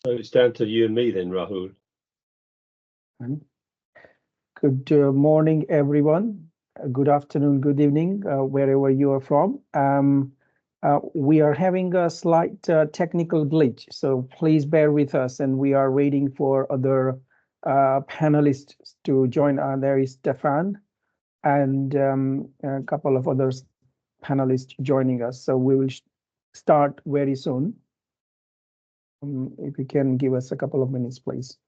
So it's down to you and me then, Rahul. Good morning, everyone. Good afternoon, good evening, wherever you are from. We are having a slight technical glitch, so please bear with us. And we are waiting for other panelists to join. There is Stefan and a couple of other panelists joining us. So we will start very soon. If you can give us a couple of minutes, please.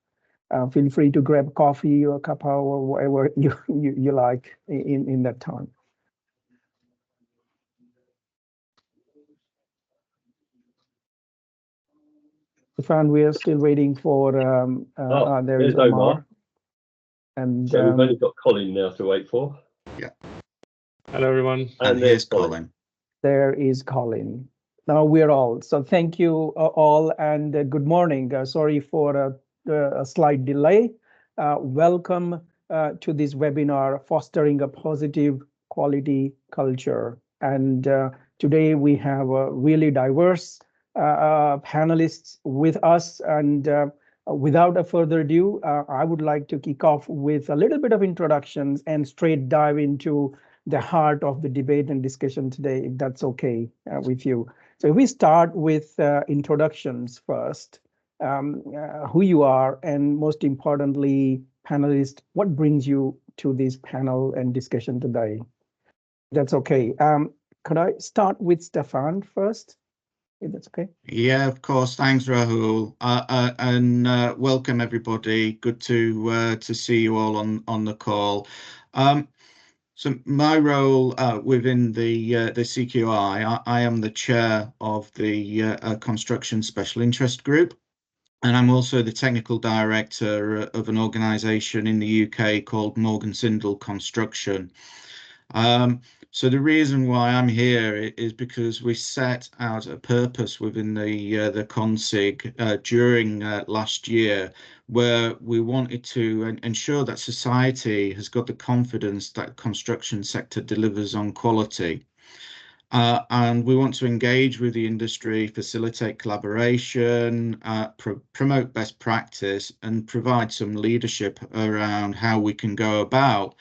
Feel free to grab coffee or a cup or whatever you like in that time. Stefan, we are still waiting for, there is Omar. And so we've only got Colin now to wait for. Yeah. Hello, everyone. And here's Colin. There is Colin. Now we're all. So thank you all and good morning. Sorry for a slight delay. Welcome to this webinar, Fostering a Positive Quality Culture. And today we have a really diverse panelists with us. And without a further ado, I would like to kick off with a little bit of introductions and straight dive into the heart of the debate and discussion today, if that's okay with you. So if we start with introductions first, who you are, and most importantly, panelists, what brings you to this panel and discussion today? That's okay. Could I start with Stefan first? If that's okay. Yeah, of course. Thanks, Rahul. And welcome everybody. Good to see you all on the call. So my role within the CQI, I am the chair of the Construction Special Interest Group, and I'm also the technical director of an organisation in the UK called Morgan Sindall Construction. So the reason why I'm here is because we set out a purpose within the CONSIG during last year, where we wanted to ensure that society has got the confidence that the construction sector delivers on quality. And we want to engage with the industry, facilitate collaboration, promote best practice, and provide some leadership around how we can go about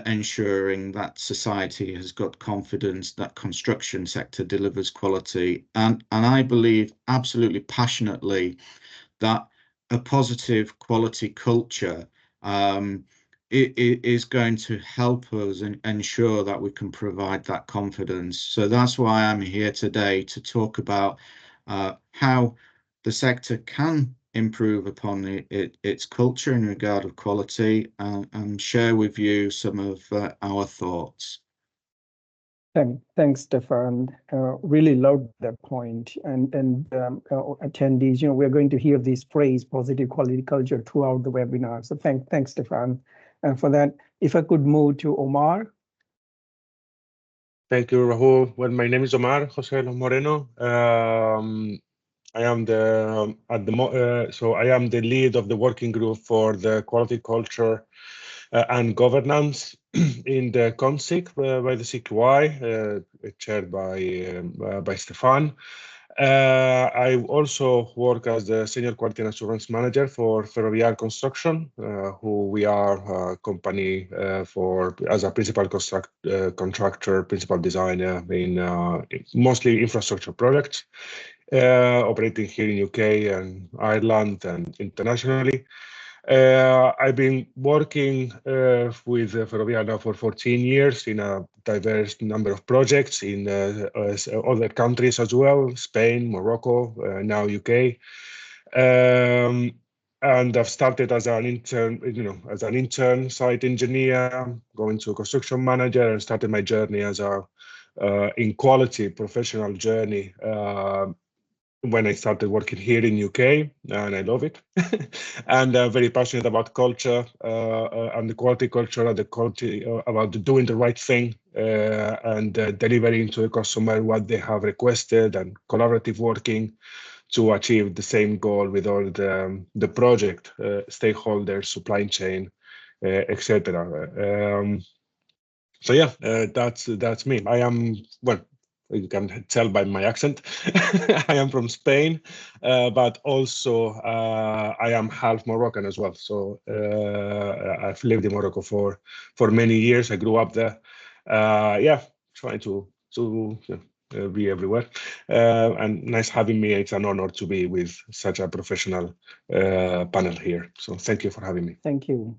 ensuring that society has got confidence that construction sector delivers quality. And I believe absolutely passionately that a positive quality culture it is going to help us and ensure that we can provide that confidence. So that's why I'm here today to talk about how the sector can improve upon its culture in regard of quality and share with you some of our thoughts. Thanks, Stefan. Really love that point. And attendees, we're going to hear this phrase, positive quality culture, throughout the webinar. So thanks, Stefan. And for that, if I could move to Omar. Thank you, Rahul. Well, my name is Omar José Moreno. I am I am the lead of the working group for the quality culture and governance in the CONSIG by the CQI, chaired by Stefan. I also work as the Senior Quality and Assurance Manager for Ferrovial Construction, who we are a company as a principal contractor, principal designer in mostly infrastructure projects, operating here in UK and Ireland and internationally. I've been working with Ferrovial now for 14 years in a diverse number of projects in other countries as well, Spain, Morocco, now UK. And I've started as an intern, site engineer, going to a construction manager, and started my journey as a in quality professional journey when I started working here in UK, and I love it. And I'm very passionate about culture and the quality culture, and the quality about doing the right thing and delivering to the customer what they have requested, and collaborative working to achieve the same goal with all the project stakeholders, supply chain, etc. So yeah, that's me. I am You can tell by my accent. I am from Spain, but also I am half Moroccan as well. So I've lived in Morocco for many years. I grew up there. Yeah, trying to be everywhere. And nice having me. It's an honor to be with such a professional panel here. So thank you for having me. Thank you.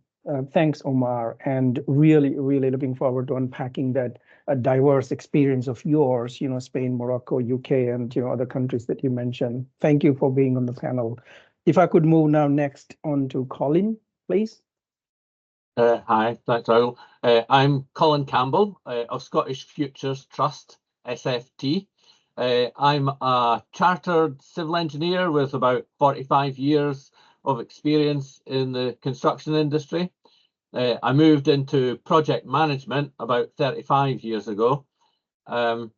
Thanks, Omar, and really, really looking forward to unpacking that diverse experience of yours, Spain, Morocco, UK, and, other countries that you mentioned. Thank you for being on the panel. If I could move now next on to Colin, please. Hi, thanks, Rahul. I'm Colin Campbell of Scottish Futures Trust, SFT. I'm a chartered civil engineer with about 45 years of experience in the construction industry. I moved into project management about 35 years ago. SFT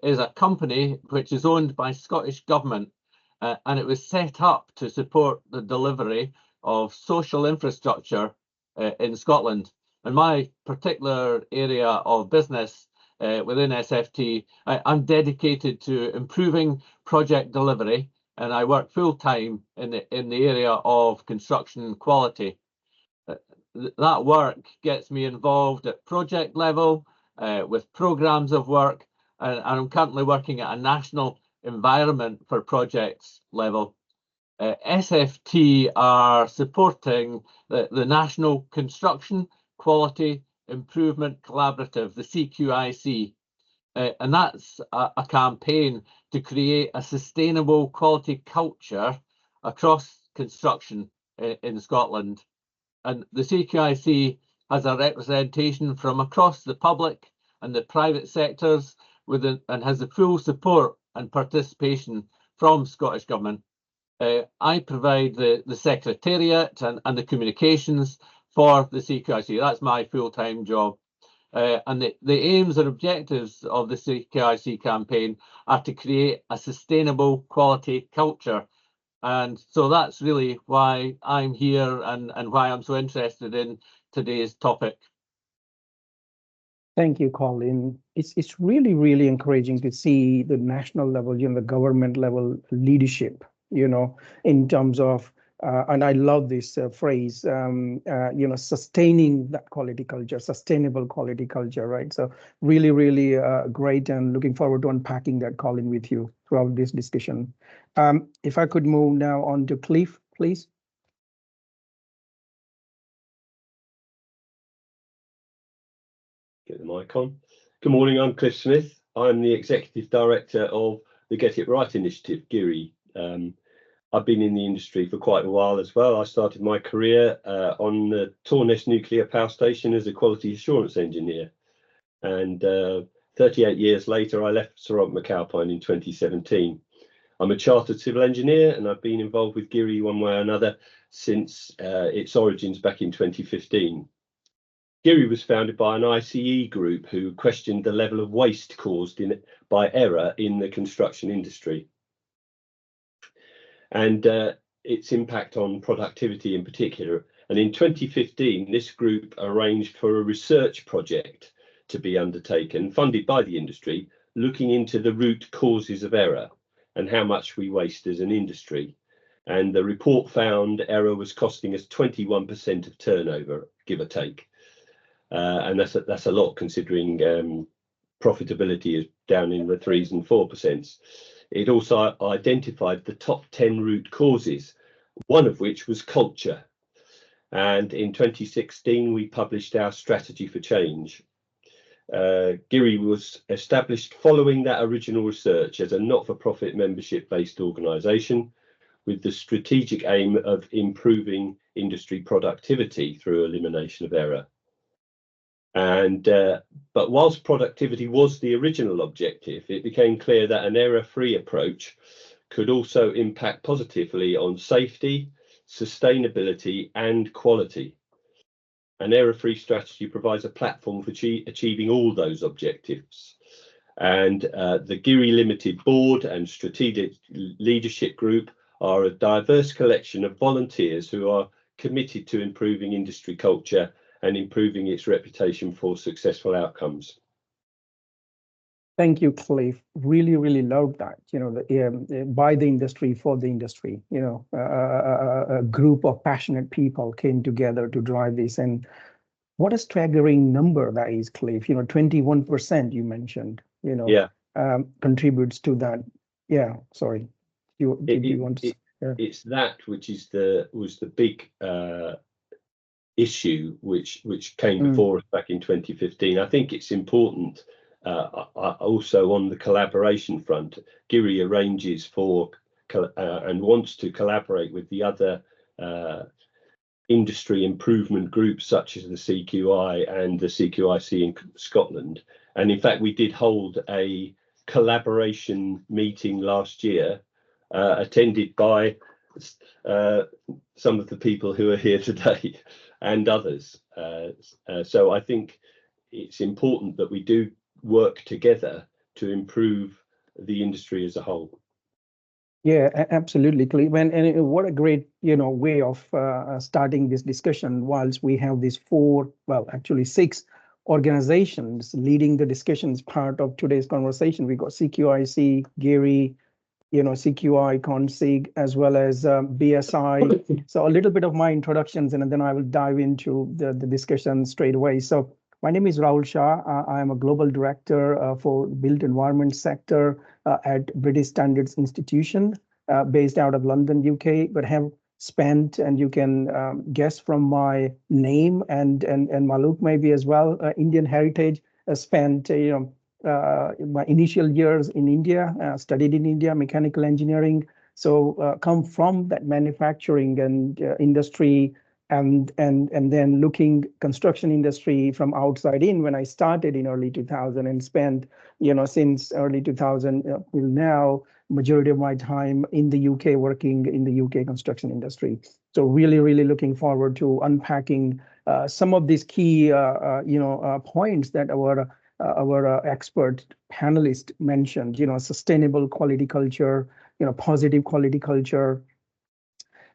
is a company which is owned by Scottish Government, and it was set up to support the delivery of social infrastructure in Scotland. And my particular area of business within SFT, I'm dedicated to improving project delivery, and I work full-time in the area of construction quality. That work gets me involved at project level with programs of work, and I'm currently working at a national environment for projects level. SFT are supporting the National Construction Quality Improvement Collaborative, the CQIC, and that's a campaign to create a sustainable quality culture across construction in Scotland. And the CQIC has a representation from across the public and the private sectors and has the full support and participation from Scottish Government. I provide the secretariat and the communications for the CQIC. That's my full-time job. And the aims and objectives of the CQIC campaign are to create a sustainable quality culture. And so that's really why I'm here and why I'm so interested in today's topic. Thank you, Colin. It's really, really encouraging to see the national level, the government level leadership, in terms of, and I love this phrase, sustaining that quality culture, sustainable quality culture, right? So really, really great, and looking forward to unpacking that, Colin, with you throughout this discussion. If I could move now on to Cliff, please. Get the mic on. Good morning, I'm Cliff Smith. I'm the Executive Director of the Get It Right initiative, GIRI. I've been in the industry for quite a while as well. I started my career on the Torness Nuclear Power Station as a quality assurance engineer. And 38 years later, I left Sir Robert McAlpine in 2017. I'm a chartered civil engineer, and I've been involved with GIRI one way or another since its origins back in 2015. GIRI was founded by an ICE group who questioned the level of waste caused by error in the construction industry, and its impact on productivity in particular. And in 2015, this group arranged for a research project to be undertaken, funded by the industry, looking into the root causes of error and how much we waste as an industry. And the report found error was costing us 21% of turnover, give or take. And that's a lot, considering profitability is down in the 3s and 4%. It also identified the top 10 root causes, one of which was culture. And in 2016, we published our strategy for change. GIRI was established following that original research as a not-for-profit membership-based organisation with the strategic aim of improving industry productivity through elimination of error. And but whilst productivity was the original objective, it became clear that an error-free approach could also impact positively on safety, sustainability and quality. An error-free strategy provides a platform for achieving all those objectives. And the GIRI Limited Board and Strategic Leadership Group are a diverse collection of volunteers who are committed to improving industry culture and improving its reputation for successful outcomes. Thank you, Cliff. Really, really love that. By the industry, for the industry. A group of passionate people came together to drive this. And what a staggering number that is, Cliff. 21% you mentioned. Yeah. Contributes to that. Yeah. Sorry. Did you want to? It's that which was the big issue which came before us back in 2015. I think it's important. Also on the collaboration front, GIRI arranges for and wants to collaborate with the other industry improvement groups such as the CQI and the CQIC in Scotland. And in fact, we did hold a collaboration meeting last year, attended by some of the people who are here today and others. So I think it's important that we do work together to improve the industry as a whole. Yeah, absolutely, Cliff. And what a great, way of starting this discussion. Whilst we have these actually 6 organizations leading the discussions part of today's conversation. We got CQIC, GIRI, CQI, CONSIG, as well as BSI. So a little bit of my introductions, and then I will dive into the discussion straight away. So my name is Rahul Shah. I am a global director for built environment sector at British Standards Institution, based out of London, UK, but have spent, and you can guess from my name and Maluk maybe as well, Indian heritage, spent my initial years in India, studied in India, mechanical engineering. So come from that manufacturing and industry, and then looking construction industry from outside in when I started in early 2000, and spent since early 2000 till now majority of my time in the UK, working in the UK construction industry. So really looking forward to unpacking some of these key points that our expert panelist mentioned. Sustainable quality culture, positive quality culture,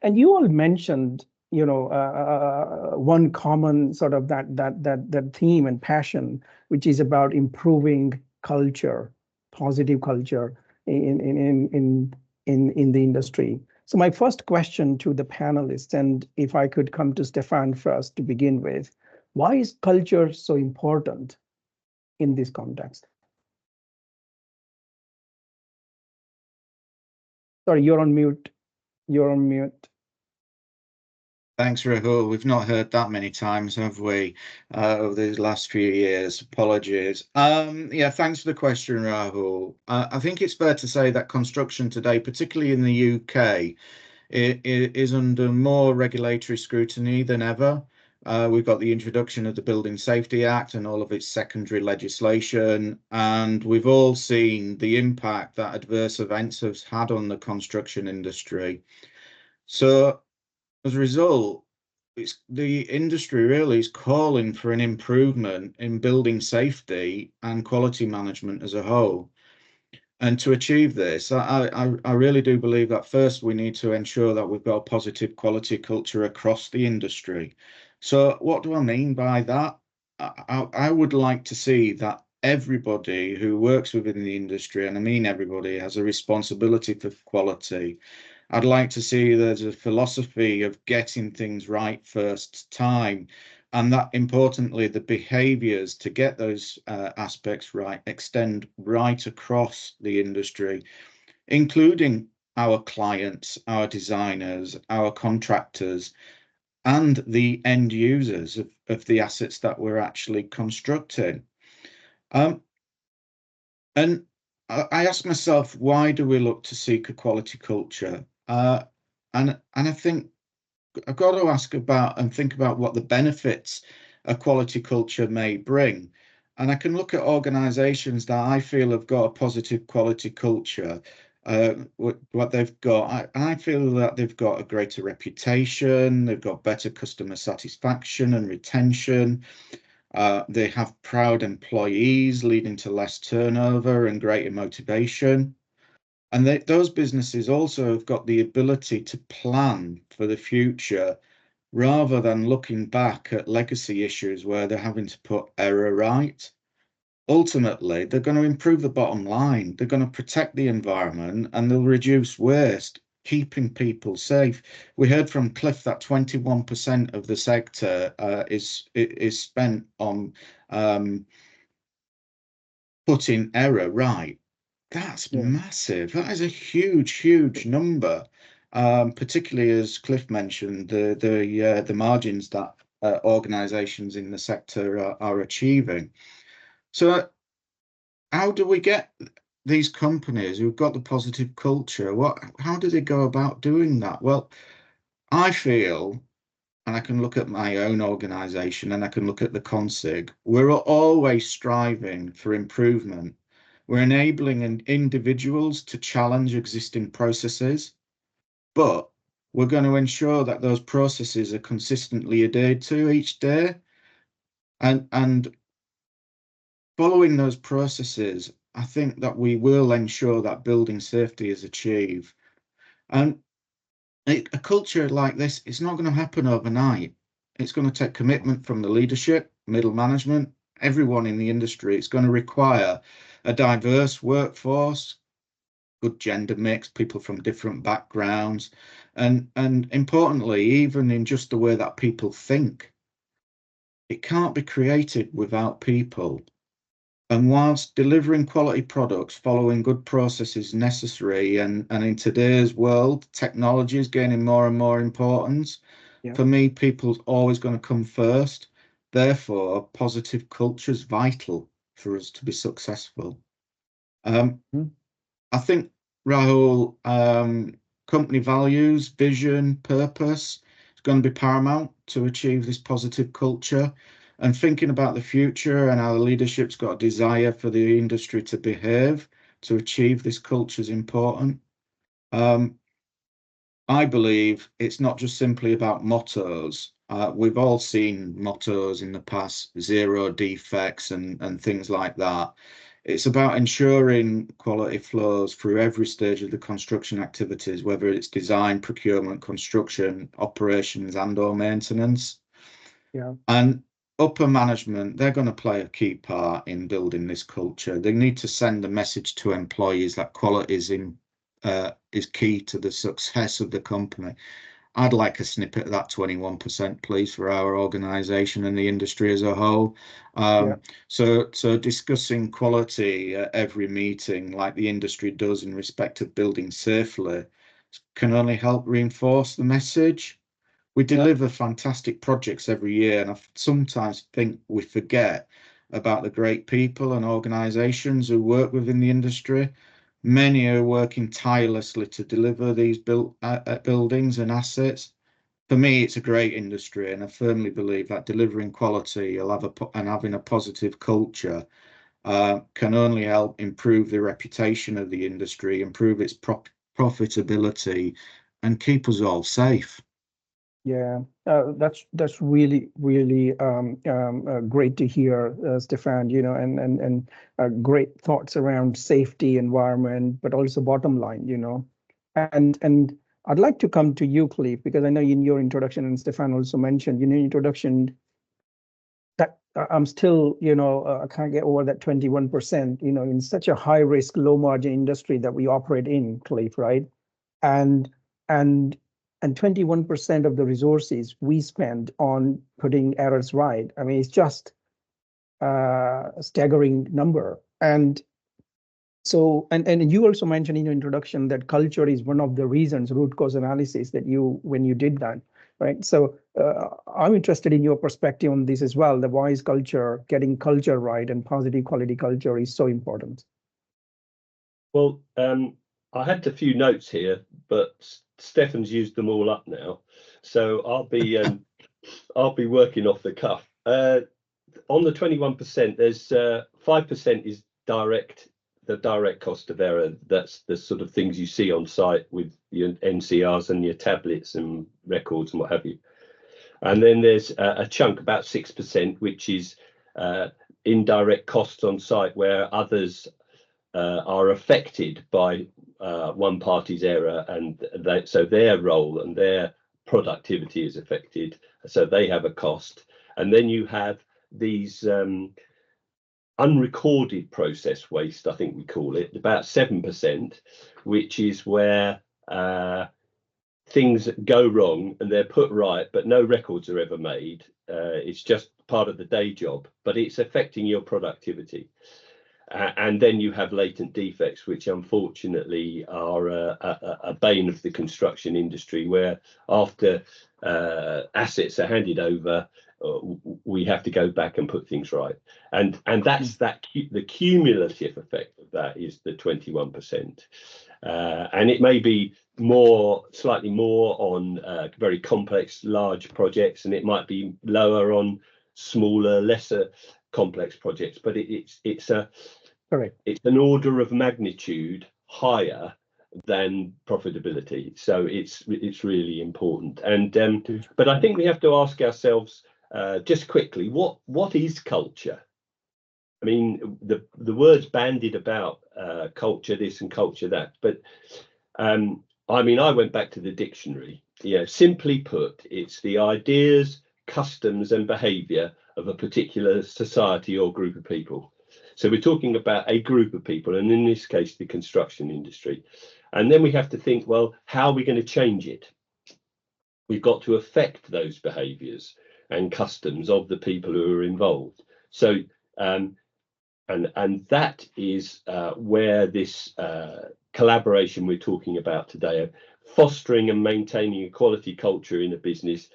and you all mentioned one common sort of that theme and passion, which is about improving culture, positive culture in the industry. So my first question to the panelists, and if I could come to Stefan first to begin with, why is culture so important in this context? Sorry, you're on mute. You're on mute. Thanks, Rahul. We've not heard that many times, have we, over these last few years? Apologies. Yeah, thanks for the question, Rahul. I think it's fair to say that construction today, particularly in the UK, is under more regulatory scrutiny than ever. We've got the introduction of the Building Safety Act and all of its secondary legislation, and we've all seen the impact that adverse events have had on the construction industry. So as a result, the industry really is calling for an improvement in building safety and quality management as a whole. And to achieve this, I really do believe that first we need to ensure that we've got a positive quality culture across the industry. So what do I mean by that? I would like to see that everybody who works within the industry, and I mean everybody, has a responsibility for quality. I'd like to see there's a philosophy of getting things right first time, and that importantly, the behaviours to get those aspects right extend right across the industry, including our clients, our designers, our contractors, and the end users of the assets that we're actually constructing. And I ask myself, why do we look to seek a quality culture? And I think I've got to ask about and think about what the benefits a quality culture may bring. And I can look at organisations that I feel have got a positive quality culture. What they've got, I feel that they've got a greater reputation, they've got better customer satisfaction and retention. They have proud employees, leading to less turnover and greater motivation. And those businesses also have got the ability to plan for the future rather than looking back at legacy issues where they're having to put error right. ultimately they're going to improve the bottom line. They're going to protect the environment and they'll reduce waste, keeping people safe. We heard from Cliff that 21% of the sector is spent on putting error right. That's massive. That is a huge number. Particularly as Cliff mentioned, the margins that organisations in the sector are achieving. So how do we get these companies who've got the positive culture? How do they go about doing that? Well, I feel, and I can look at my own organisation and I can look at the Consig, we're always striving for improvement. We're enabling individuals to challenge existing processes, but we're going to ensure that those processes are consistently adhered to each day. And following those processes, I think that we will ensure that building safety is achieved. And a culture like this, it's not going to happen overnight. It's going to take commitment from the leadership, middle management, everyone in the industry. It's going to require a diverse workforce, good gender mix, people from different backgrounds, and importantly, even in just the way that people think. It can't be created without people. And whilst delivering quality products following good processes necessary, and in today's world, technology is gaining more and more importance. For me, people's always going to come first. Therefore, positive culture is vital for us to be successful. I think, Rahul, company values, vision, purpose is going to be paramount to achieve this positive culture. And thinking about the future and our leadership's got a desire for the industry to behave, to achieve this culture is important. I believe it's not just simply about mottos. We've all seen mottos in the past, zero defects and things like that. It's about ensuring quality flows through every stage of the construction activities, whether it's design, procurement, construction, operations and/or maintenance. And upper management, they're going to play a key part in building this culture. They need to send a message to employees that quality is key to the success of the company. I'd like a snippet of that 21%, please, for our organisation and the industry as a whole. So discussing quality at every meeting, like the industry does in respect of building safely, can only help reinforce the message. We deliver fantastic projects every year, and I sometimes think we forget about the great people and organisations who work within the industry. Many are working tirelessly to deliver these buildings and assets. For me, it's a great industry, and I firmly believe that delivering quality and having a positive culture can only help improve the reputation of the industry, improve its profitability, and keep us all safe. That's really great to hear, Stefan. And great thoughts around safety, environment, but also bottom line. And I'd like to come to you, Cliff, because I know in your introduction, and Stefan also mentioned in your introduction that I'm still, I can't get over that 21%. In such a high risk, low margin industry that we operate in, Cliff, right? And 21% of the resources we spend on putting errors right. I mean, it's just a staggering number. And so, and you also mentioned in your introduction that culture is one of the reasons, root cause analysis, that when you did that, right? So I'm interested in your perspective on this as well. The why is culture, getting culture right and positive quality culture is so important. Well, I had a few notes here, but Stefan's used them all up now, so I'll be working off the cuff. On the 21%, there's 5% is the direct cost of error. That's the sort of things you see on site with your NCRs and your tablets and records and what have you. And then there's a chunk, about 6%, which is indirect costs on site where others are affected by one party's error, and so their role and their productivity is affected, so they have a cost. And then you have these unrecorded process waste, I think we call it, about 7%, which is where things go wrong and they're put right, but no records are ever made. It's just part of the day job, but it's affecting your productivity. And then you have latent defects, which unfortunately are a bane of the construction industry, where after assets are handed over, we have to go back and put things right. And that's the cumulative effect of that is the 21%. And it may be slightly more on very complex, large projects, and it might be lower on smaller, lesser complex projects, but it's an order of magnitude higher than profitability. So it's really important. And but I think we have to ask ourselves just quickly, what is culture? I mean, the words bandied about culture this and culture that, but I mean, I went back to the dictionary. Simply put, it's the ideas, customs and behavior of a particular society or group of people. So we're talking about a group of people, and in this case, the construction industry. And then we have to think, well, how are we going to change it? We've got to affect those behaviors and customs of the people who are involved. So, and that is where this collaboration we're talking about today, fostering and maintaining a quality culture in a business,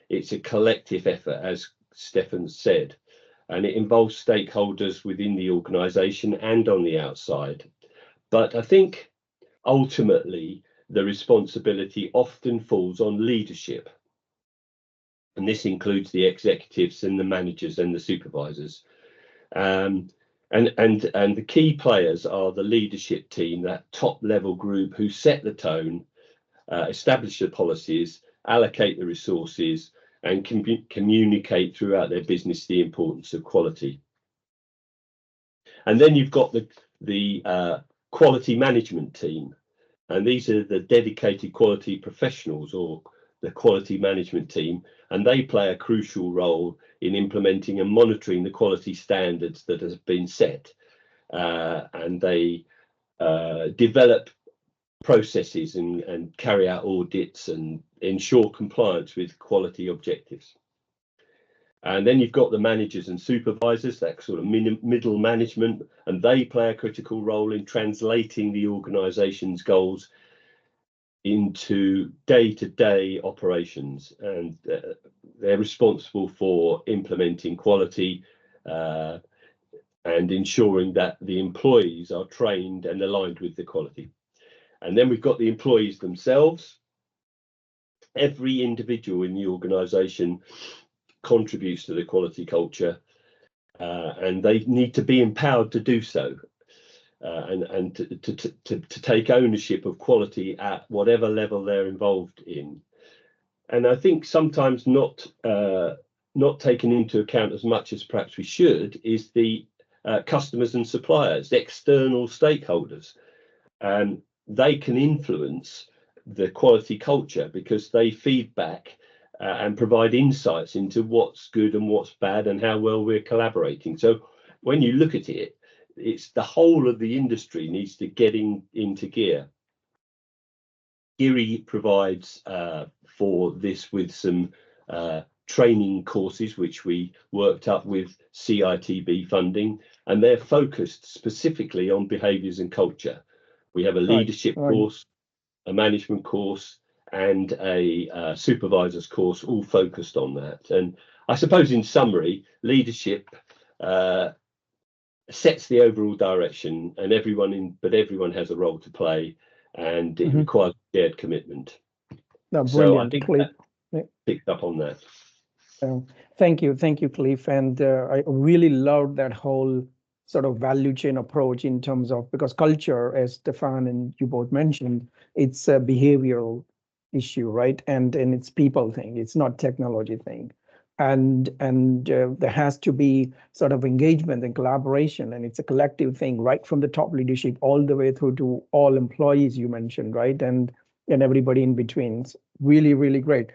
it's a collective effort, as Stefan said, and it involves stakeholders within the organisation and on the outside. But I think ultimately the responsibility often falls on leadership, and this includes the executives and the managers and the supervisors. And the key players are the leadership team, that top level group who set the tone, establish the policies, allocate the resources, and communicate throughout their business the importance of quality. And then you've got the quality management team, and these are the dedicated quality professionals, or the quality management team, and they play a crucial role in implementing and monitoring the quality standards that have been set, and they develop processes and carry out audits and ensure compliance with quality objectives. And then you've got the managers and supervisors, that sort of middle management, and they play a critical role in translating the organisation's goals into day-to-day operations, and they're responsible for implementing quality and ensuring that the employees are trained and aligned with the quality. And then we've got the employees themselves. Every individual in the organisation contributes to the quality culture, and they need to be empowered to do so, and to take ownership of quality at whatever level they're involved in. And I think sometimes not taken into account as much as perhaps we should is the customers and suppliers, the external stakeholders, and they can influence the quality culture because they feed back and provide insights into what's good and what's bad and how well we're collaborating. So when you look at it, it's the whole of the industry needs to get into gear. GIRI provides for this with some training courses, which we worked up with CITB funding, and they're focused specifically on behaviours and culture. We have a leadership course, a management course, and a supervisor's course, all focused on that. And I suppose in summary, leadership sets the overall direction, and everyone has a role to play, and it requires shared commitment. No, so I think Cliff. that picked up on that. Thank you, Cliff. And I really loved that whole sort of value chain approach in terms of, because culture, as Stefan and you both mentioned, it's a behavioral issue, right? And it's people thing. It's not technology thing. And there has to be sort of engagement and collaboration, and it's a collective thing, right from the top leadership all the way through to all employees you mentioned, right? And everybody in between. It's really, really great.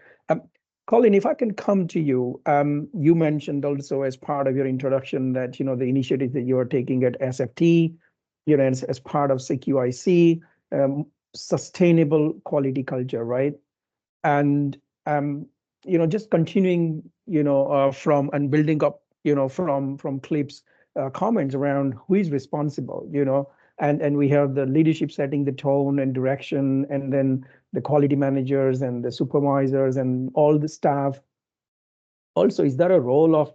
Colin, if I can come to you, you mentioned also as part of your introduction that, the initiative that you are taking at SFT, as part of CQIC, sustainable quality culture, right? And, just continuing, from and building up, from Clip's comments around who is responsible, and we have the leadership setting the tone and direction, and then the quality managers and the supervisors and all the staff. Also, is there a role of,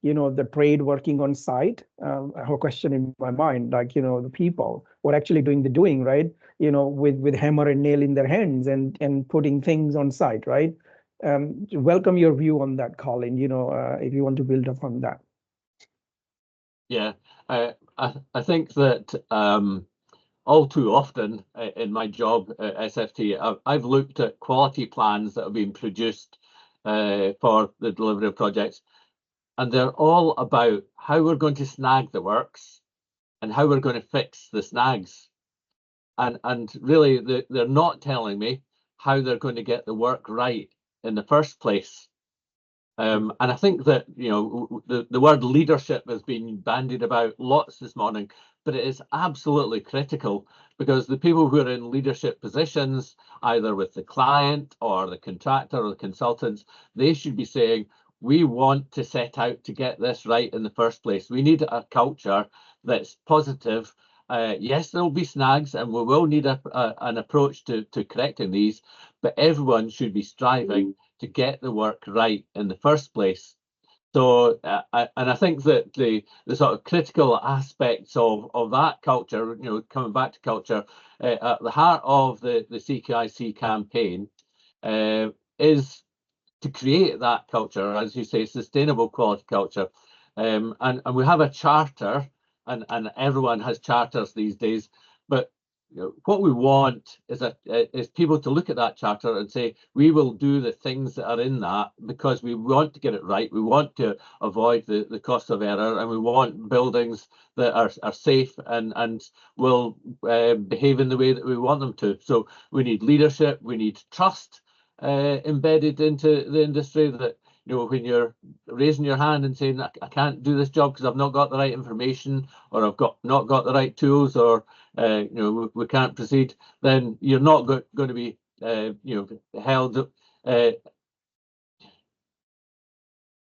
the trade working on site? I have a question in my mind, like, the people who are actually doing the doing, right? With hammer and nail in their hands and putting things on site, right? Welcome your view on that, Colin, if you want to build upon that. Yeah, I think that all too often in my job at SFT, I've looked at quality plans that have been produced for the delivery of projects, and they're all about how we're going to snag the works and how we're going to fix the snags. And really, they're not telling me how they're going to get the work right in the first place. And I think that, the word leadership has been bandied about lots this morning, but it is absolutely critical, because the people who are in leadership positions, either with the client or the contractor or the consultants, they should be saying, we want to set out to get this right in the first place. We need a culture that's positive. Yes, there will be snags, and we will need an approach to correcting these, but everyone should be striving to get the work right in the first place. So, and I think that the sort of critical aspects of that culture, coming back to culture, at the heart of the CQIC campaign is to create that culture, as you say, sustainable quality culture. And we have a charter, and everyone has charters these days, but what we want is people to look at that charter and say, we will do the things that are in that because we want to get it right. We want to avoid the cost of error, and we want buildings that are safe and will behave in the way that we want them to. So we need leadership, we need trust embedded into the industry, that when you're raising your hand and saying, I can't do this job because I've not got the right information, or I've not got the right tools, or we can't proceed, then you're not going to be held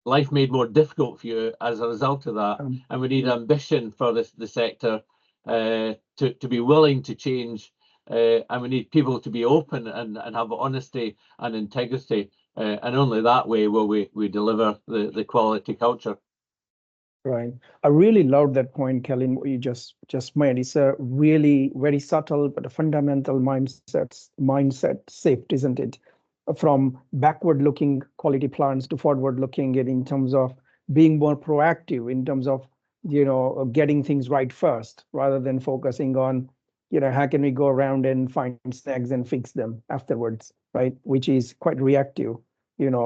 life made more difficult for you as a result of that. And we need ambition for the sector to be willing to change, and we need people to be open and have honesty and integrity, and only that way will we deliver the quality culture. Right. I really love that point, Colin, what you just made. It's a really very subtle but a fundamental mindset shift, isn't it? From backward-looking quality plans to forward-looking, in terms of being more proactive, in terms of getting things right first, rather than focusing on how can we go around and find snags and fix them afterwards, right? Which is quite reactive.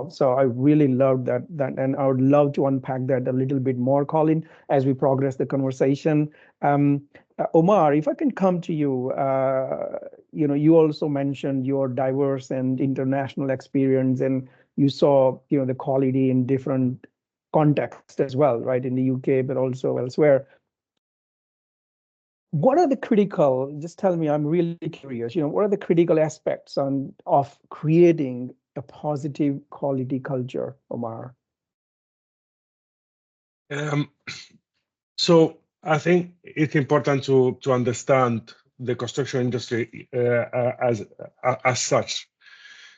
So I really love that, and I would love to unpack that a little bit more, Colin, as we progress the conversation. Omar, if I can come to you, you also mentioned your diverse and international experience, and you saw, the quality in different contexts as well, right, in the UK, but also elsewhere. What are the critical, just tell me, I'm really curious, what are the critical aspects of creating a positive quality culture, Omar? So I think it's important to understand the construction industry as such.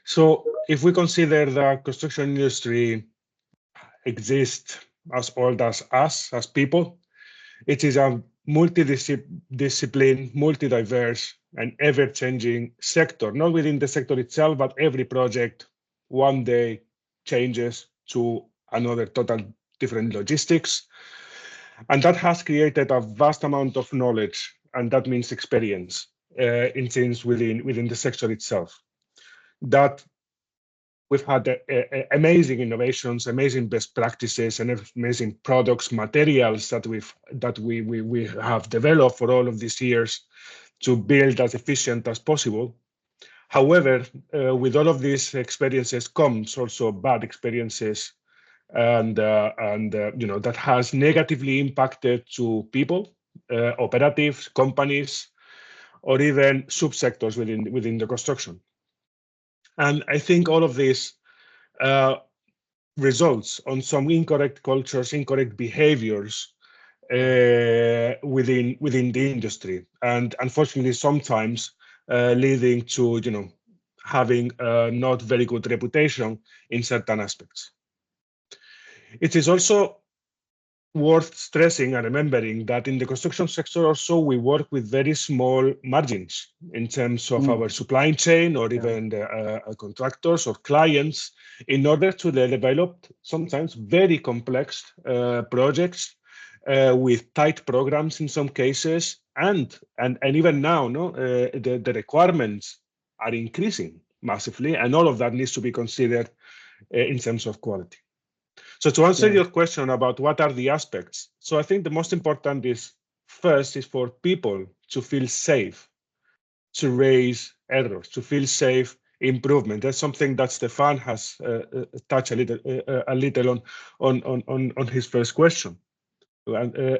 So if we consider the construction industry exists as old as us, as people, it is a multidiscipline, multi-diverse, and ever-changing sector, not within the sector itself, but every project one day changes to another total different logistics. And that has created a vast amount of knowledge, and that means experience in things within the sector itself. That we've had amazing innovations, amazing best practices, and amazing products, materials that we have developed for all of these years to build as efficient as possible. However, with all of these experiences comes also bad experiences, and that has negatively impacted to people, operatives, companies, or even subsectors within the construction. And I think all of this results on some incorrect cultures, incorrect behaviors within the industry, and unfortunately sometimes leading to having a not very good reputation in certain aspects. It is also worth stressing and remembering that in the construction sector also we work with very small margins in terms of our supply chain, or even the contractors or clients, in order to develop sometimes very complex projects with tight programs in some cases, and even now the requirements are increasing massively, and all of that needs to be considered in terms of quality. So to answer your question about what are the aspects, so I think the most important is, first, is for people to feel safe, to raise errors, to feel safe improvement. That's something that Stefan has touched a little on his first question. And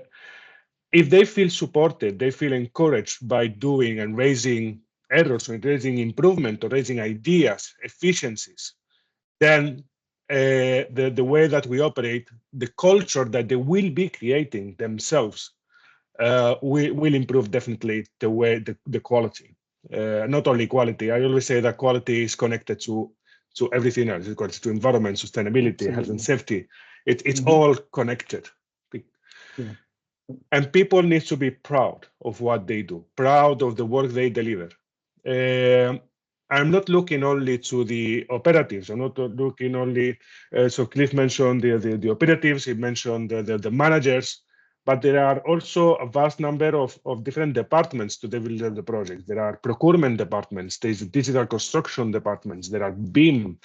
if they feel supported, they feel encouraged by doing and raising errors, or raising improvement, or raising ideas, efficiencies, then the way that we operate, the culture that they will be creating themselves, will improve definitely the quality. Not only quality. I always say that quality is connected to everything else. It's connected to environment, sustainability, health and safety. It's all connected. Yeah. And people need to be proud of what they do, proud of the work they deliver. I'm not looking only to the operatives. I'm not looking only, so Cliff mentioned the operatives, he mentioned the managers, but there are also a vast number of different departments to deliver the project. There are procurement departments, there's digital construction departments, there are BIM,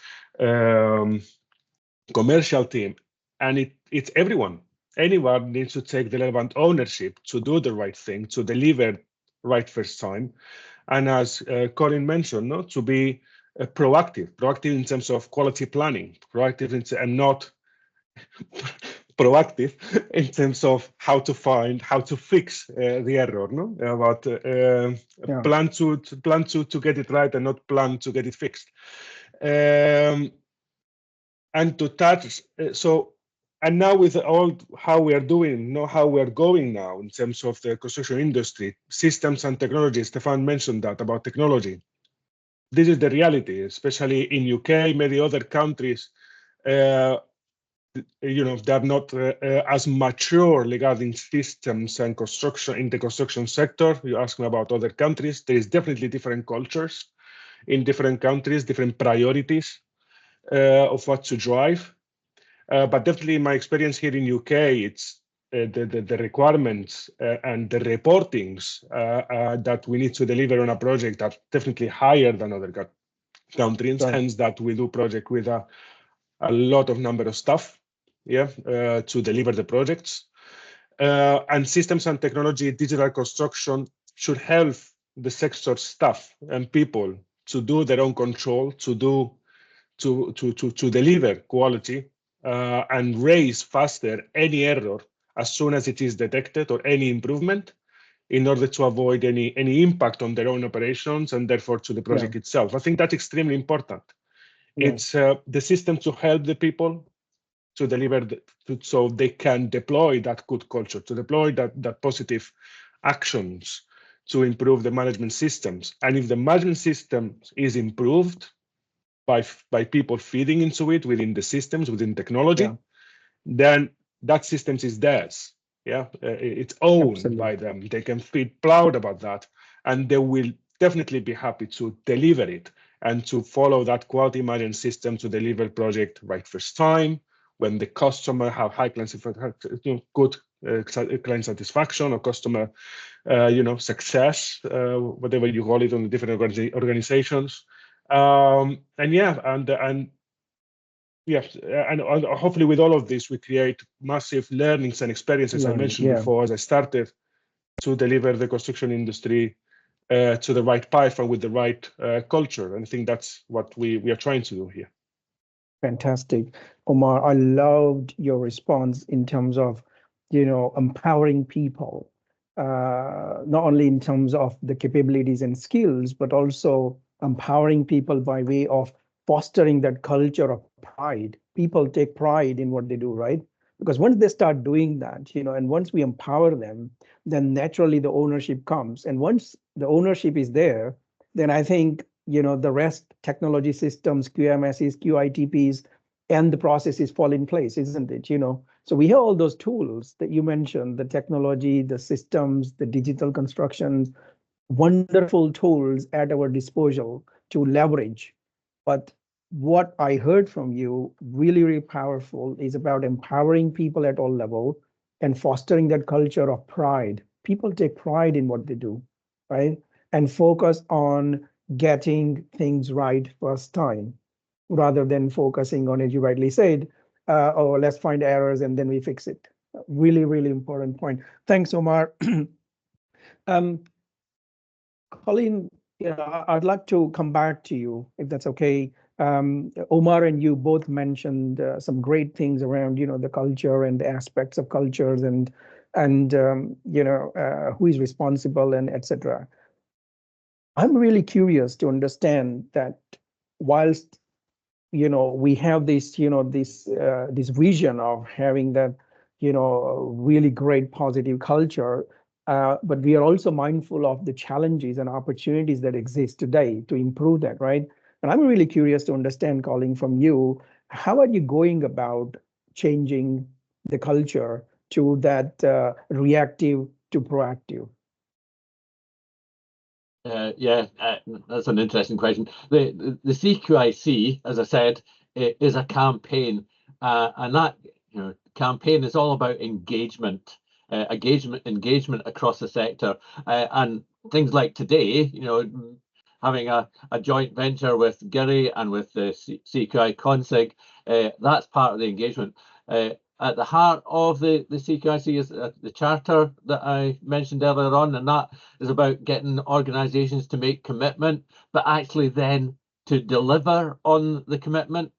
commercial team, and it's everyone. Anyone needs to take the relevant ownership to do the right thing, to deliver right first time. And as Colin mentioned, to be proactive in terms of quality planning, and not proactive in terms of how to fix the error. About plan to get it right, and not plan to get it fixed. And to touch and now with all how we are doing, how we are going now in terms of the construction industry, systems and technology. Stefan mentioned that about technology. This is the reality, especially in UK, many other countries. They're not as mature regarding systems and construction in the construction sector. You ask me about other countries. There is definitely different cultures in different countries, different priorities of what to drive. But definitely in my experience here in UK, it's the requirements and the reportings that we need to deliver on a project are definitely higher than other countries. Right. Hence that we do project with a lot of number of staff, to deliver the projects. And systems and technology, digital construction should help the sector staff and people to do their own control, to deliver quality. And raise faster any error as soon as it is detected, or any improvement, in order to avoid any impact on their own operations, and therefore to the project itself. I think that's extremely important. It's the system to help the people to deliver, so they can deploy that good culture, to deploy that positive actions to improve the management systems. And if the management system is improved, by people feeding into it within the systems, within technology, then that systems is theirs. It's owned by them. They can feel proud about that, and they will definitely be happy to deliver it and to follow that quality management system to deliver project right first time, when the customer have high client good client satisfaction, or customer success, whatever you call it on the different organizations. And hopefully with all of this, we create massive learnings and experiences. I mentioned before, as I started to deliver the construction industry to the right path and with the right culture. And I think that's what we are trying to do here. Fantastic. Omar, I loved your response in terms of, empowering people, not only in terms of the capabilities and skills, but also empowering people by way of fostering that culture of pride. People take pride in what they do, right? Because once they start doing that, and once we empower them, then naturally the ownership comes. And once the ownership is there, then I think, the rest, technology systems, QMSs, QITPs, and the processes fall in place, isn't it? So we have all those tools that you mentioned, the technology, the systems, the digital constructions, wonderful tools at our disposal to leverage. But what I heard from you, really, really powerful, is about empowering people at all levels and fostering that culture of pride. People take pride in what they do, right? And focus on getting things right first time, rather than focusing on, as you rightly said, oh, let's find errors and then we fix it. Really, really important point. Thanks, Omar. Colleen, I'd like to come back to you, if that's okay. Omar and you both mentioned some great things around, the culture and the aspects of cultures and who is responsible and etc. I'm really curious to understand that whilst we have this this vision of having that really great positive culture, but we are also mindful of the challenges and opportunities that exist today to improve that, right? And I'm really curious to understand, Colleen, from you, how are you going about changing the culture to that reactive to proactive? That's an interesting question. The CQIC, as I said, is a campaign, and that campaign is all about engagement across the sector, and things like today, having a joint venture with GIRI and with the CQI Consig, that's part of the engagement. At the heart of the CQIC is the charter that I mentioned earlier on, and that is about getting organisations to make commitment, but actually then to deliver on the commitment.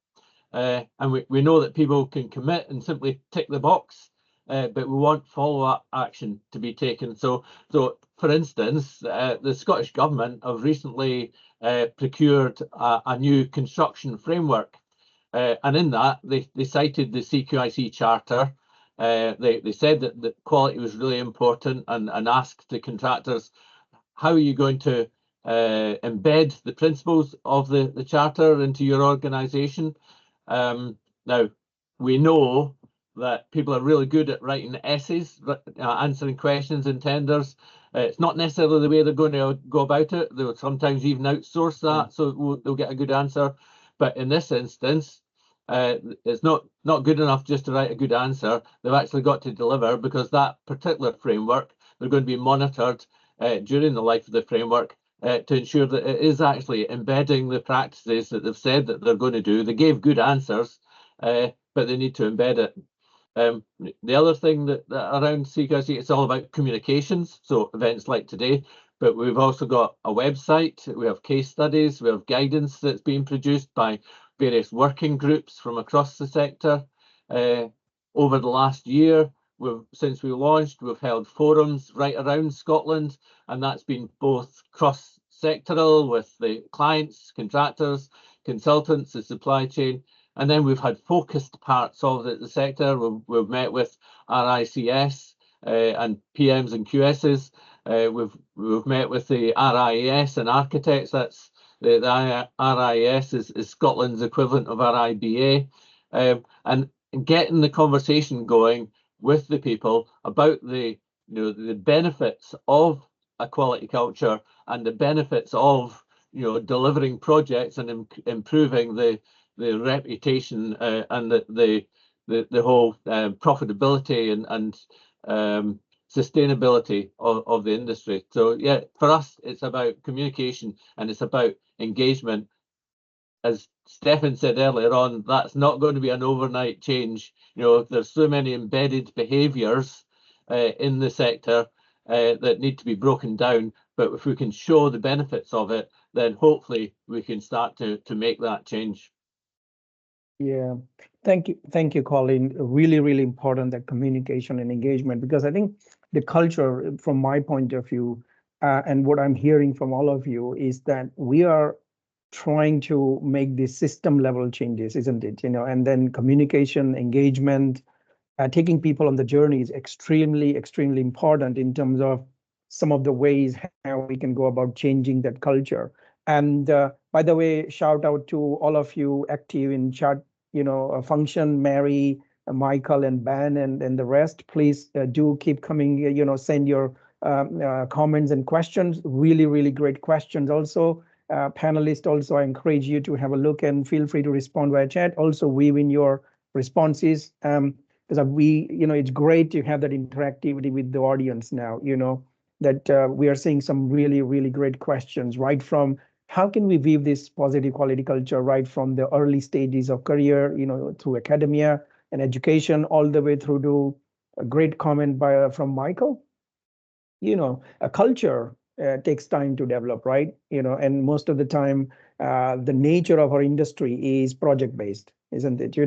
And we know that people can commit and simply tick the box, but we want follow-up action to be taken. So for instance, the Scottish Government have recently procured a new construction framework. And in that, they cited the CQIC charter. They said that the quality was really important and asked the contractors, how are you going to embed the principles of the charter into your organisation? Now, we know that people are really good at writing essays, answering questions in tenders. It's not necessarily the way they're going to go about it. They'll sometimes even outsource that, so they'll get a good answer. But in this instance, it's not good enough just to write a good answer. They've actually got to deliver, because that particular framework, they're going to be monitored during the life of the framework to ensure that it is actually embedding the practices that they've said that they're going to do. They gave good answers, but they need to embed it. The other thing that around CQIC, it's all about communications, so events like today, but we've also got a website, we have case studies, we have guidance that's being produced by various working groups from across the sector. Over the last year, since we launched, we've held forums right around Scotland, and that's been both cross-sectoral with the clients, contractors, consultants, the supply chain, and then we've had focused parts of the sector. We've met with RICS and PMs and QSs. We've met with the RIES and architects. That's the RIES is Scotland's equivalent of RIBA, and getting the conversation going with the people about the benefits of a quality culture and the benefits of delivering projects and improving the reputation and the whole profitability and sustainability of the industry. So yeah, for us, it's about communication and it's about engagement. As Stefan said earlier on, that's not going to be an overnight change. There's so many embedded behaviours in the sector that need to be broken down, but if we can show the benefits of it, then hopefully we can start to make that change. Yeah, thank you, Colin. Really, really important, that communication and engagement, because I think the culture, from my point of view, and what I'm hearing from all of you, is that we are trying to make these system level changes, isn't it? And then communication, engagement, taking people on the journey is extremely, extremely important in terms of some of the ways how we can go about changing that culture. And by the way, shout out to all of you active in chat, function, Mary, Michael, and Ben, and the rest. Please do keep coming, send your comments and questions. Really, really great questions. Also, panelists, also, I encourage you to have a look and feel free to respond via chat. Also, weave in your responses. Because it's great to have that interactivity with the audience now, that we are seeing some really, really great questions, right from how can we weave this positive quality culture right from the early stages of career, through academia and education, all the way through to a great comment from Michael. A culture takes time to develop, right? And most of the time, the nature of our industry is project-based, isn't it?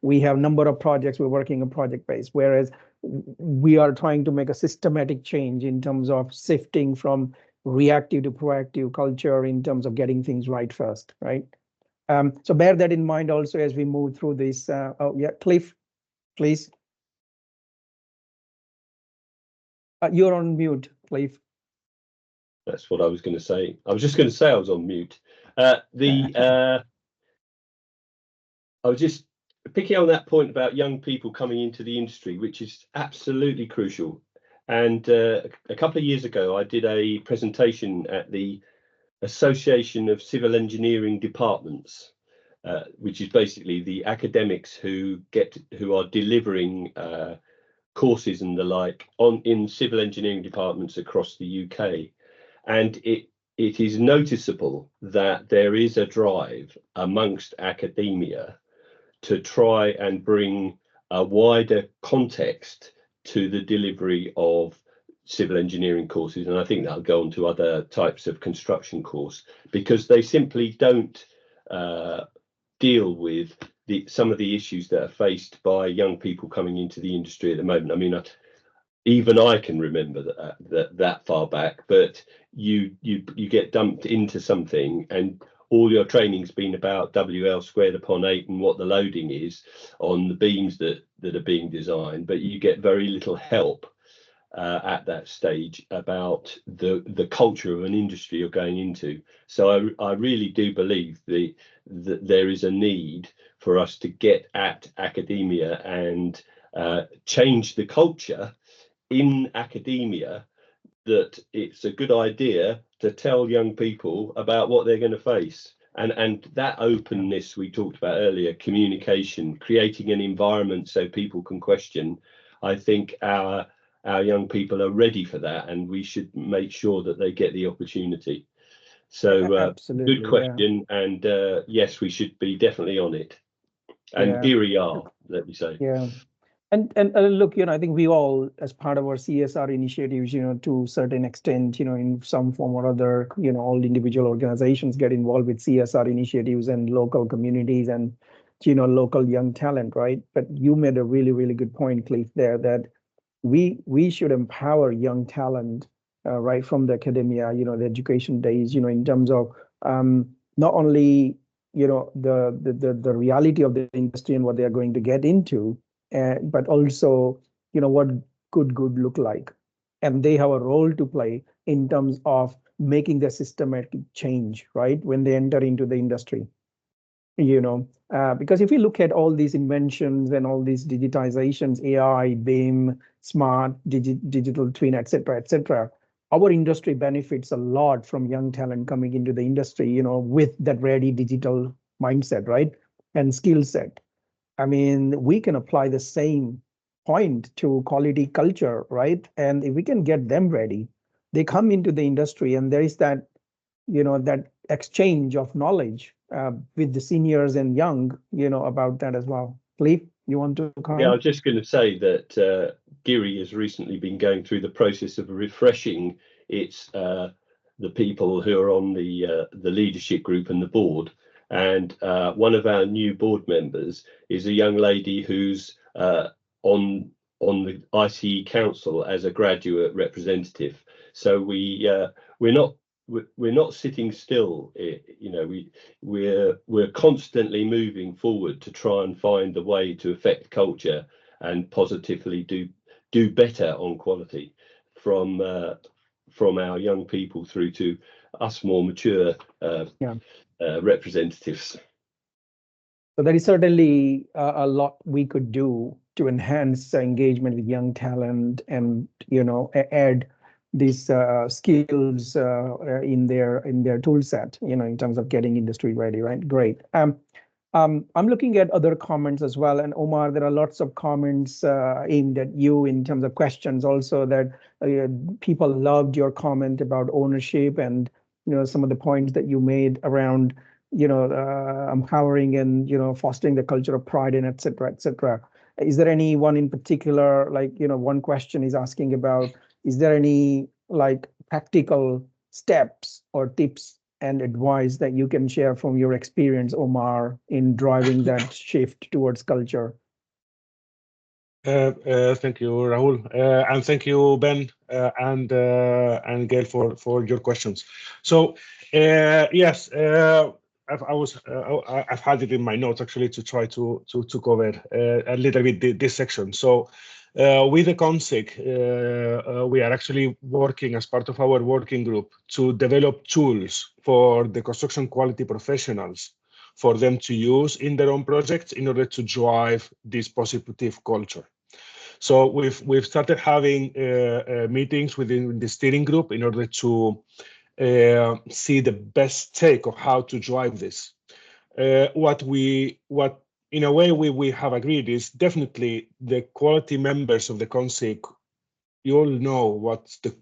We have a number of projects, we're working on project-based, whereas we are trying to make a systematic change in terms of shifting from reactive to proactive culture in terms of getting things right first, right? So bear that in mind also as we move through this. Oh yeah, Cliff, please. You're on mute, Cliff. That's what I was going to say. I was just going to say I was on mute. I was just picking on that point about young people coming into the industry, which is absolutely crucial. And a couple of years ago, I did a presentation at the Association of Civil Engineering Departments, which is basically the academics who are delivering courses and the like in civil engineering departments across the UK. And it is noticeable that there is a drive amongst academia to try and bring a wider context to the delivery of civil engineering courses. And I think that'll go on to other types of construction course, because they simply don't deal with some of the issues that are faced by young people coming into the industry at the moment. I mean, even I can remember that far back, but you get dumped into something and all your training's been about WL squared upon 8 and what the loading is on the beams that are being designed, but you get very little help at that stage about the culture of an industry you're going into. So I really do believe that there is a need for us to get at academia and change the culture in academia, that it's a good idea to tell young people about what they're going to face. And that openness we talked about earlier, communication, creating an environment so people can question. I think our young people are ready for that, and we should make sure that they get the opportunity. So good question. Yeah. And yes, we should be definitely on it. And here we are, let me say. Yeah. And look, I think we all, as part of our CSR initiatives, to a certain extent, in some form or other, all individual organizations get involved with CSR initiatives and local communities and, local young talent, right? But you made a really, really good point, Cliff, there, that we should empower young talent right from the academia, the education days, in terms of not only, the reality of the industry and what they are going to get into, but also, what good look like. And they have a role to play in terms of making the systematic change, right, when they enter into the industry. Because if you look at all these inventions and all these digitizations, AI, BIM, smart, digital twin, etc., our industry benefits a lot from young talent coming into the industry, with that ready digital mindset, right, and skill set. I mean, we can apply the same point to quality culture, right? And if we can get them ready, they come into the industry and there is that, that exchange of knowledge with the seniors and young, about that as well. Cliff, you want to comment? Yeah, I was just going to say that GIRI has recently been going through the process of refreshing its the people who are on the leadership group and the board. And one of our new board members is a young lady who's on the ICE Council as a graduate representative. So we're not sitting still. You know, we're constantly moving forward to try and find a way to affect culture and positively do better on quality from our young people through to us more mature representatives. So there is certainly a lot we could do to enhance engagement with young talent and, you know, add these skills in their tool set, you know, in terms of getting industry ready, right? Great. I'm looking at other comments as well, and Omar, there are lots of comments aimed at you in terms of questions also, that people loved your comment about ownership and, you know, some of the points that you made around, you know, empowering and, you know, fostering the culture of pride and et cetera, et cetera. Is there any one in particular, like, you know, one question is asking about, is there any like practical steps or tips and advice that you can share from your experience, Omar, in driving that shift towards culture? Thank you, Rahul, and thank you, Ben, and Gail for your questions. So yes, I've had it in my notes actually to try to cover a little bit this section. So with the CONSIG, we are actually working as part of our working group to develop tools for the construction quality professionals for them to use in their own projects in order to drive this positive culture. So we've started having meetings within the steering group in order to see the best take of how to drive this. What in a way we have agreed is definitely the quality members of the CONSIG. You all know what's the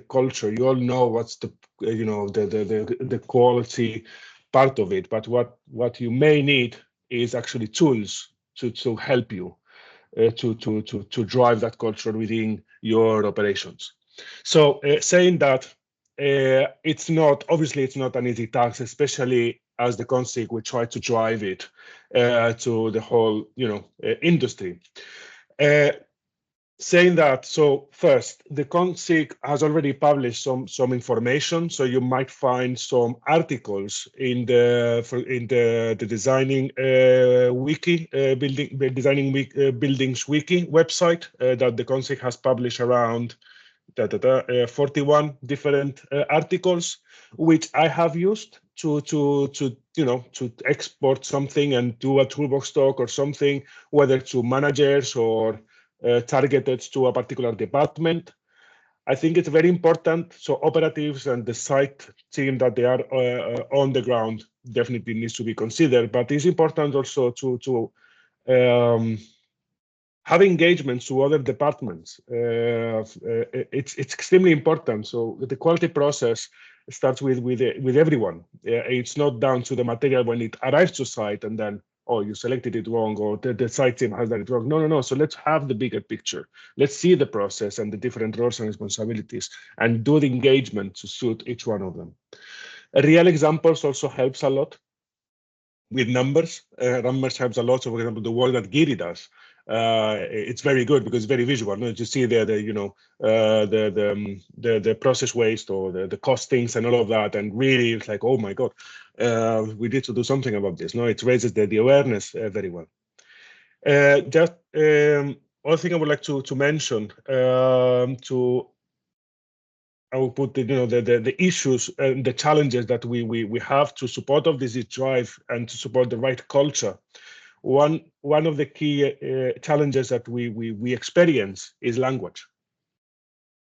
culture. You all know what's the you know the quality part of it. But what you may need is actually tools to help you to drive that culture within your operations. So saying that, it's not an easy task, especially as the CONSIG we try to drive it to the whole industry. Saying that, so first, the CONSIG has already published some information, so you might find some articles in the designing wiki, buildings wiki website that the CONSIG has published around 41 different articles, which I have used to export something and do a toolbox talk or something, whether to managers or targeted to a particular department. I think it's very important. So operatives and the site team that they are on the ground definitely needs to be considered. But it's important also to have engagements to other departments. It's extremely important. So the quality process starts with everyone. It's not down to the material when it arrives to site and then, oh, you selected it wrong, or the site team has done it wrong. No. So let's have the bigger picture. Let's see the process and the different roles and responsibilities and do the engagement to suit each one of them. Real examples also helps a lot with numbers. Numbers helps a lot. So for example, the work that Giri does, it's very good because it's very visual. No? You see there the process waste or the costings and all of that, and really it's like, oh my God, we need to do something about this. No, it raises the awareness very well. Just one thing I would like to mention I will put the issues and the challenges that we have to support of this drive and to support the right culture. One of the key challenges that we experience is language.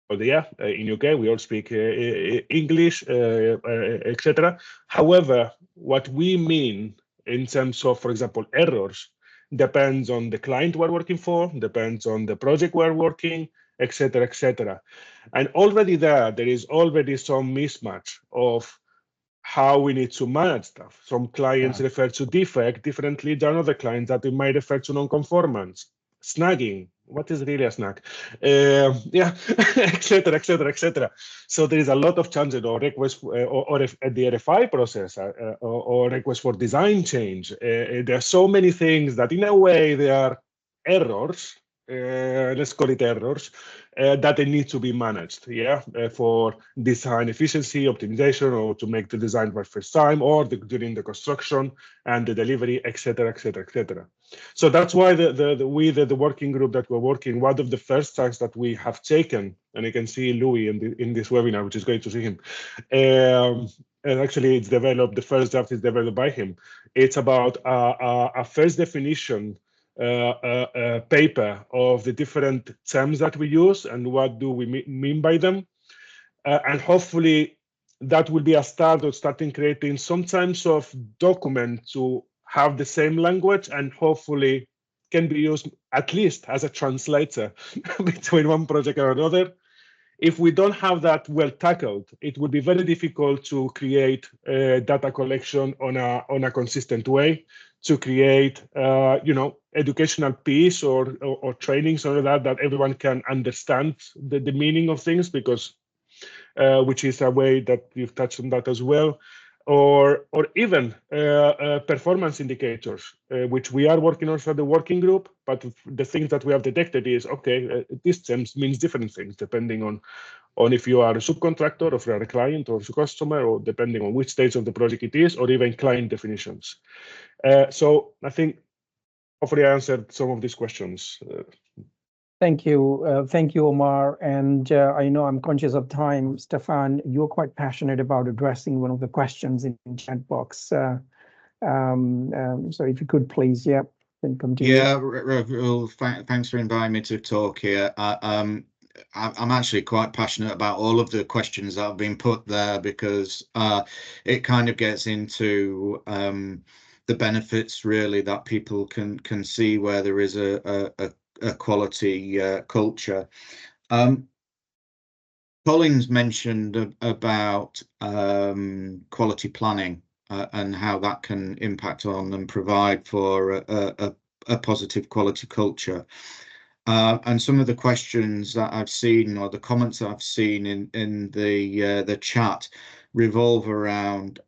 In UK we all speak English, etc. However, what we mean in terms of, for example, errors depends on the client we're working for, depends on the project we're working, etc., etc. And already there is already some mismatch of how we need to manage stuff. Some clients refer to defect differently than other clients that they might refer to non-conformance, snagging, what is really a snack? Yeah, etc., etc., etc. So there is a lot of changes or requests or the RFI process or requests for design change. There are so many things that in a way they are errors, let's call it errors, that they need to be managed, yeah, for design efficiency, optimization, or to make the design for first time, or during the construction and the delivery, etc., etc., etc. So that's why the working group that we're working, one of the first tasks that we have taken, and you can see Louis in this webinar, which is great to see him. And actually, it's developed. The first draft is developed by him. It's about a first definition paper of the different terms that we use and what do we mean by them, and hopefully that will be a start of starting creating some types of document to have the same language and hopefully can be used at least as a translator between one project or another. If we don't have that well tackled, it will be very difficult to create data collection on a consistent way, to create educational piece or trainings or that everyone can understand the meaning of things, because which is a way that you've touched on that as well, or even performance indicators, which we are working on for the working group. But the things that we have detected is, okay, this terms means different things depending on if you are a subcontractor, or if you are a client or a customer, or depending on which stage of the project it is, or even client definitions. So I think hopefully I answered some of these questions. Thank you, Omar. And I know I'm conscious of time. Stefan, you're quite passionate about addressing one of the questions in the chat box. So if you could please, then continue. Yeah, Rahul, thanks for inviting me to talk here. I'm actually quite passionate about all of the questions that have been put there, because it kind of gets into the benefits really that people can see where there is a quality culture. Colin's mentioned about quality planning and how that can impact on and provide for a positive quality culture. And some of the questions that I've seen, or the comments that I've seen in the chat, revolve around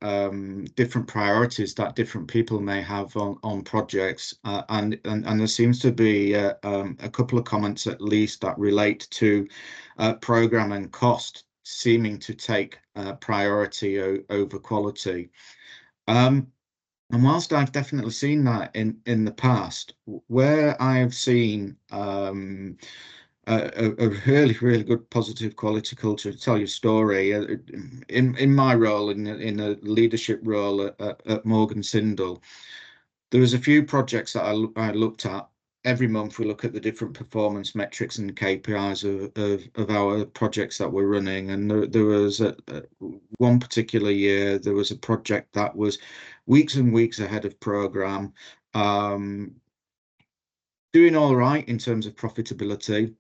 different priorities that different people may have on projects, and there seems to be a couple of comments at least that relate to program and cost seeming to take priority over quality. And whilst I've definitely seen that in the past, where I've seen a really, really good positive quality culture, to tell you a story, in my role, in a leadership role at Morgan Sindall, there was a few projects that I looked at. Every month we look at the different performance metrics and KPIs of our projects that we're running. And there was one particular year, there was a project that was weeks and weeks ahead of program, doing all right in terms of profitability,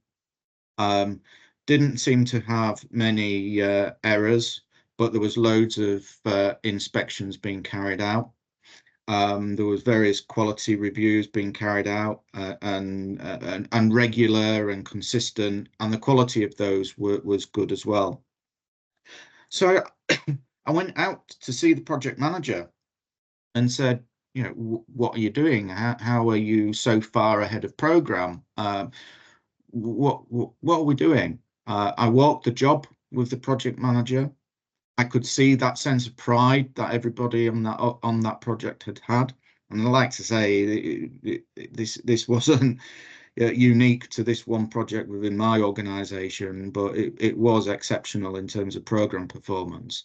didn't seem to have many errors, but there was loads of inspections being carried out. There was various quality reviews being carried out, and regular and consistent, and the quality of those was good as well. So I went out to see the project manager and said, you know, what are you doing? How are you so far ahead of program? What are we doing? I walked the job with the project manager. I could see that sense of pride that everybody on that project had. And I like to say this wasn't unique to this one project within my organization, but it was exceptional in terms of program performance.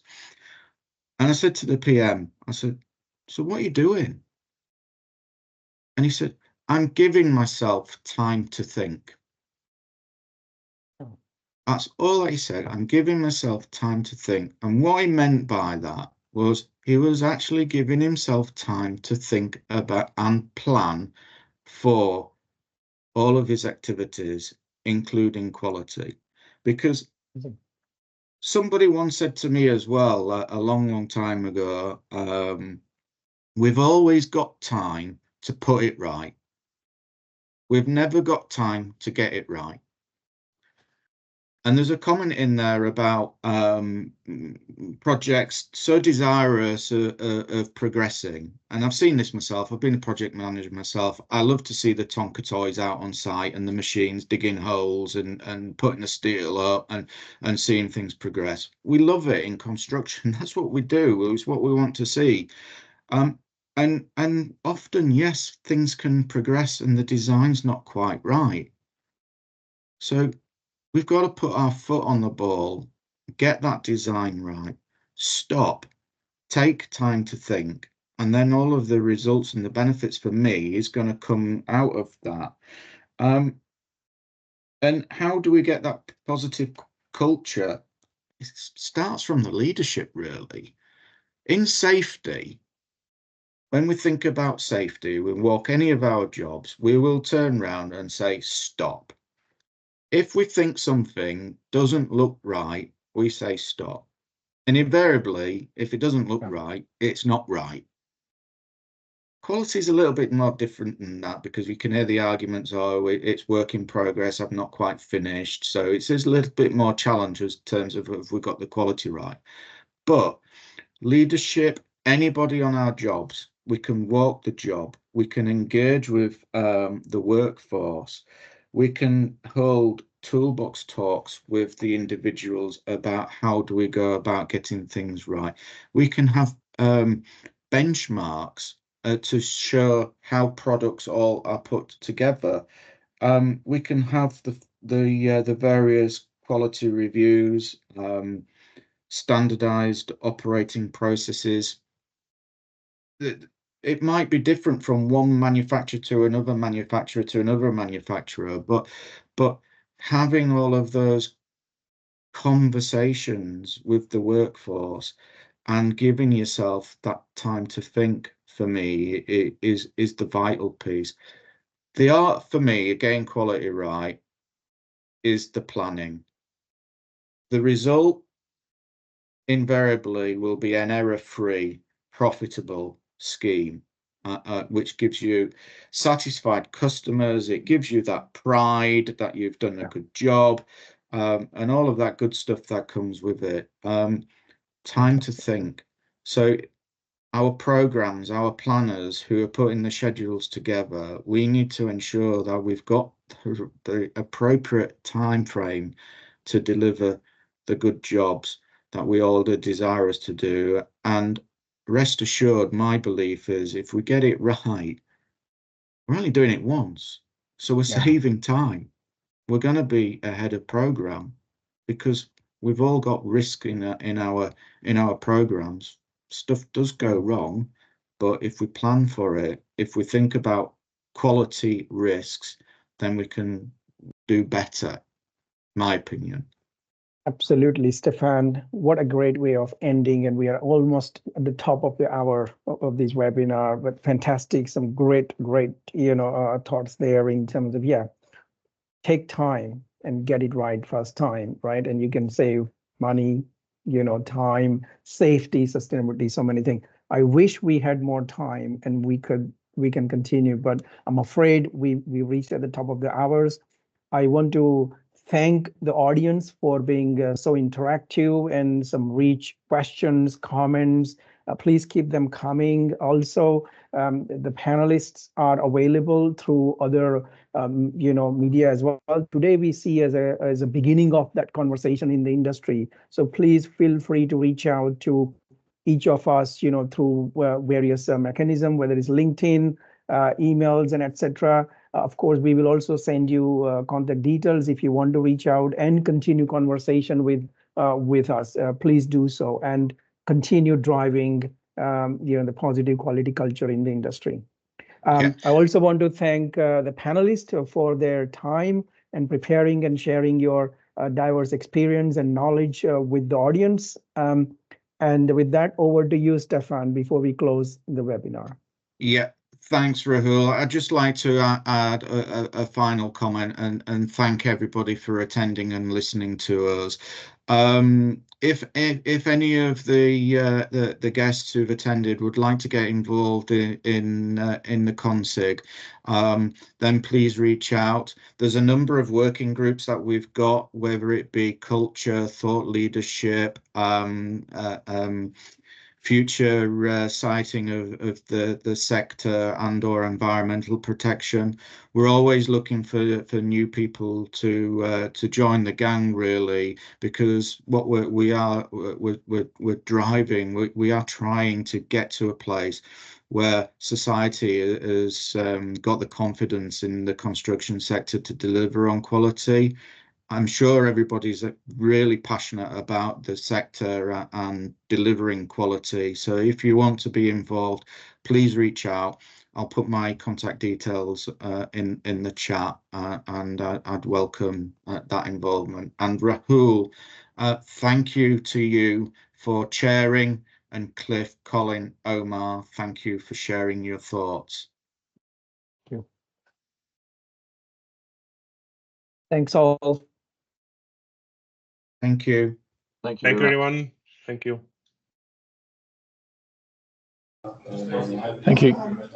And I said to the PM, I said, so what are you doing? And he said, I'm giving myself time to think. That's all he said. I'm giving myself time to think. And what he meant by that was he was actually giving himself time to think about and plan for all of his activities, including quality. Because somebody once said to me as well, a long time ago, we've always got time to put it right. We've never got time to get it right. And there's a comment in there about projects so desirous of progressing. And I've seen this myself. I've been a project manager myself. I love to see the Tonka toys out on site and the machines digging holes and putting the steel up and seeing things progress. We love it in construction. That's what we do. It's what we want to see. And often, yes, things can progress and the design's not quite right. So we've got to put our foot on the ball, get that design right, stop, take time to think, and then all of the results and the benefits for me is going to come out of that. And how do we get that positive culture? It starts from the leadership, really. In safety, when we think about safety, we walk any of our jobs, we will turn around and say, stop. If we think something doesn't look right, we say stop. And invariably, if it doesn't look right, it's not right. Quality is a little bit more different than that, because we can hear the arguments, oh, it's work in progress, I've not quite finished. So it's a little bit more challenge in terms of if we got the quality right. But leadership, anybody on our jobs, we can walk the job, we can engage with the workforce, we can hold toolbox talks with the individuals about how do we go about getting things right. We can have benchmarks to show how products all are put together. We can have the various quality reviews, standardized operating processes. It might be different from one manufacturer to another manufacturer to another manufacturer, but having all of those conversations with the workforce and giving yourself that time to think, for me, is the vital piece. The art for me, again, quality right, is the planning. The result invariably will be an error-free, profitable scheme, which gives you satisfied customers. It gives you that pride that you've done a good job, and all of that good stuff that comes with it. Time to think. So our programs, our planners who are putting the schedules together, we need to ensure that we've got the appropriate time frame to deliver the good jobs that we all are desirous to do. And rest assured, my belief is if we get it right, we're only doing it once. So we're saving time. We're going to be ahead of program, because we've all got risk in our programs. Stuff does go wrong, but if we plan for it, if we think about quality risks, then we can do better, my opinion. Absolutely, Stefan. What a great way of ending. And we are almost at the top of the hour of this webinar, but fantastic. Some great, thoughts there in terms of, take time and get it right first time, right? And you can save money, time, safety, sustainability, so many things. I wish we had more time and we can continue, but I'm afraid we reached at the top of the hours. I want to thank the audience for being so interactive and some rich questions, comments. Please keep them coming. Also, the panelists are available through other media as well. Today we see as a beginning of that conversation in the industry. So please feel free to reach out to each of us, through various mechanisms, whether it's LinkedIn, emails, and etc. Of course, we will also send you contact details if you want to reach out and continue conversation with us. Please do so and continue driving the positive quality culture in the industry. I also want to thank the panelists for their time and preparing and sharing your diverse experience and knowledge with the audience. And with that, over to you, Stefan, before we close the webinar. Yeah. Thanks, Rahul. I'd just like to add a final comment and thank everybody for attending and listening to us. if any of the guests who've attended would like to get involved in the CONSIG, then please reach out. There's a number of working groups that we've got, whether it be culture, thought leadership, future siting of the sector and/or environmental protection. We're always looking for new people to join the gang, really, because what we're driving. We are trying to get to a place where society has got the confidence in the construction sector to deliver on quality. I'm sure everybody's really passionate about the sector and delivering quality. So if you want to be involved, please reach out. I'll put my contact details in the chat, and I'd welcome that involvement. And Rahul, thank you to you for chairing, and Cliff, Colin, Omar, thank you for sharing your thoughts. Thank you. Thanks all. Thank you. Thank you. Thank you, everyone. Thank you. Thank you.